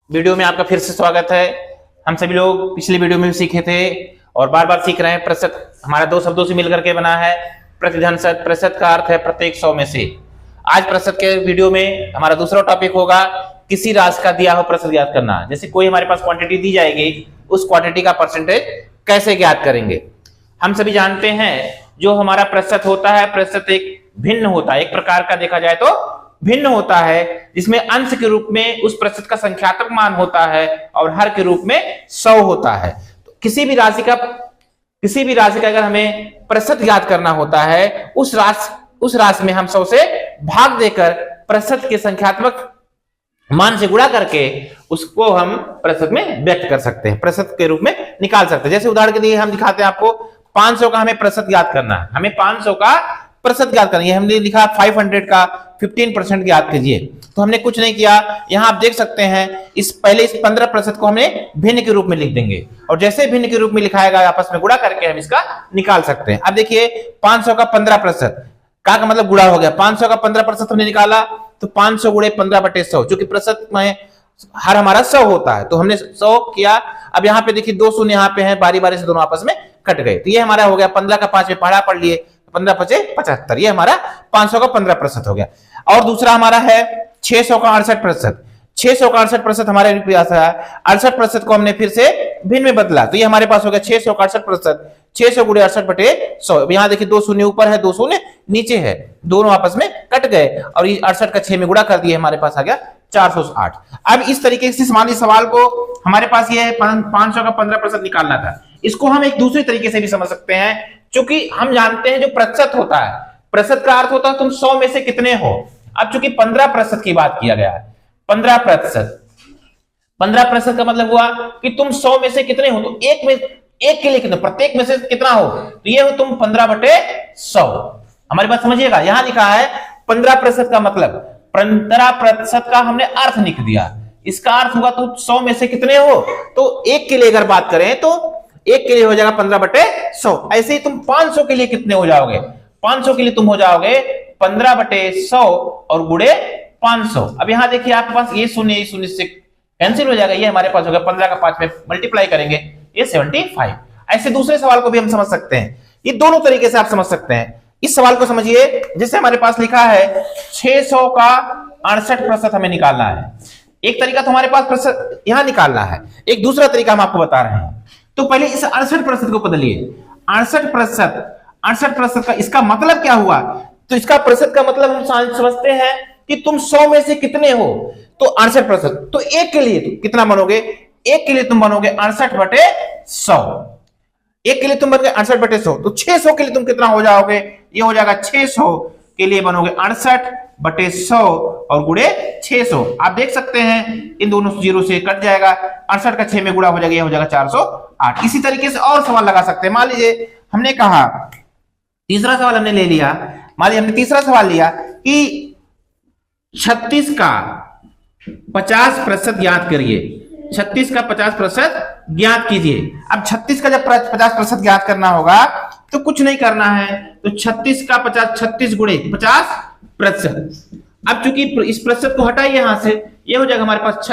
Video में आपका फिर से स्वागत है। हम सभी लोग पिछले वीडियो में भी सीखे थे और बार बार सीख रहे हैं। प्रतिशत हमारा दो शब्दों से मिलकर के बना है प्रतिशत। प्रतिशत का अर्थ है प्रत्येक 100 में से। आज प्रतिशत के वीडियो में हमारा दूसरा टॉपिक होगा किसी राशि का दिया हुआ प्रतिशत ज्ञात करना। जैसे कोई हमारे पास क्वांटिटी दी जाएगी, उस क्वांटिटी का परसेंटेज कैसे ज्ञात करेंगे। हम सभी जानते हैं जो हमारा प्रतिशत होता है, प्रतिशत एक भिन्न होता है, एक प्रकार का देखा जाए तो भिन्न होता है, जिसमें अंश के रूप में उस प्रतिशत का संख्यात्मक मान होता है और हर के रूप में 100 होता है। तो किसी भी राशि का अगर हमें प्रतिशत ज्ञात करना होता है, उस राशि में हम 100 से भाग देकर प्रतिशत के संख्यात्मक मान से गुणा करके उसको हम प्रतिशत में व्यक्त कर सकते हैं, प्रतिशत के रूप में निकाल सकते हैं। जैसे उदाहरण के लिए हम दिखाते हैं आपको 500 का हमें प्रतिशत ज्ञात करना है। हमें 500 का प्रतिशत ज्ञात करना है। हमने लिखा 500 का 15% ज्ञात कीजिए। तो हमने कुछ नहीं किया, यहां आप देख सकते हैं इस 15% को हमने भिन्न के रूप में लिख देंगे और जैसे भिन्न के रूप में लिखाएगा आपस में गुणा करके हम इसका निकाल सकते हैं। अब देखिए 500 का 15% का मतलब गुणा हो गया। 500 का 15% हमने निकाला तो 500 गुणे 15/100, जो कि प्रतिशत में हर हमारा 100 होता है। तो हमने 100 किया। अब यहाँ पे देखिए 2 शून्य यहाँ पे हैं, बारी बारी से दोनों आपस में कट गए। तो ये हमारा हो गया 15 का 5 में पढ़ा पढ़ लिए, 15 × 5 = 75। ये हमारा 500 का 15% हो गया। और दूसरा हमारा है 600 का 68%। 600 का 68% हमारे पास है। 68% को हमने फिर से भिन्न में बदला, तो ये हमारे पास हो गया 600 का 68%। 600 गुणे 68/100। यहाँ देखिए 2 शून्य ऊपर है, 2 शून्य नीचे है, दोनों आपस में कट गए और ये 68 का 6 में गुणा कर दिए, हमारे पास आ गया 408। अब इस तरीके से मान लीजिए सवाल को हमारे पास ये 500 का 15% निकालना था। इसको हम एक दूसरे तरीके से भी समझ सकते हैं, क्योंकि हम जानते हैं जो प्रतिशत होता है, प्रतिशत का अर्थ होता है तुम 100 में से कितने हो। अब चूंकि 15% की बात किया गया है, 15% का मतलब हुआ कि तुम 100 में से कितने हो। तो एक के लिए कितना, प्रत्येक में से कितना हो, तो ये हो तुम 15/100। हमारी बात समझिएगा, यहां लिखा है 15% का मतलब 15% का हमने अर्थ लिख दिया। इसका अर्थ होगा तुम 100 में से कितने हो। तो एक के लिए अगर बात करें तो एक के लिए हो जाएगा 15/100। ऐसे ही तुम 500 के लिए कितने हो जाओगे, 500 के लिए तुम हो जाओगे 15/100 और गुणे 500। अब यहां देखिए आपके पास ये शून्य से कैंसिल हो जाएगा, ये हमारे पास होगा 15 का 5 में मल्टीप्लाई करेंगे, ये 75। ऐसे दूसरे सवाल को भी हम समझ सकते हैं। ये दोनों तरीके से आप समझ सकते हैं। इस सवाल को समझिए, जैसे हमारे पास लिखा है 600 का 68% हमें निकालना है। एक तरीका तो हमारे पास प्रतिशत यहां निकालना है, एक दूसरा तरीका हम आपको बता रहे हैं। तो पहले इस 68% को बदलिए। 68% का इसका मतलब क्या हुआ, तो इसका प्रतिशत का मतलब हम समझते हैं कि तुम 100 में से कितने हो। तो 68%, तो एक के लिए कितना बनोगे, एक के लिए तुम बनोगे 68/100। एक के लिए तुम बनोगे 68/100। तो 600 के लिए तुम कितना हो जाओगे, ये हो जाएगा 600 के लिए बनोगे 68/100 और गुणे 600। आप देख सकते हैं इन दोनों जीरो से कट जाएगा, 68 का 6 में गुणा हो जाएगा, ये हो जाएगा 408। इसी तरीके से और सवाल लगा सकते हैं। मान लीजिए हमने कहा तीसरा सवाल हमने ले लिया, मान लीजिए हमने तीसरा सवाल लिया कि 36 का 50% ज्ञात करिए। 36 का 50% ज्ञात कीजिए। अब 36 का जब 50% ज्ञात करना होगा तो कुछ नहीं करना है, तो 36 का 36 गुणे 50%। अब चूंकि इस प्रतिशत को हटाइए यहां से, ये हो जाएगा हमारे पास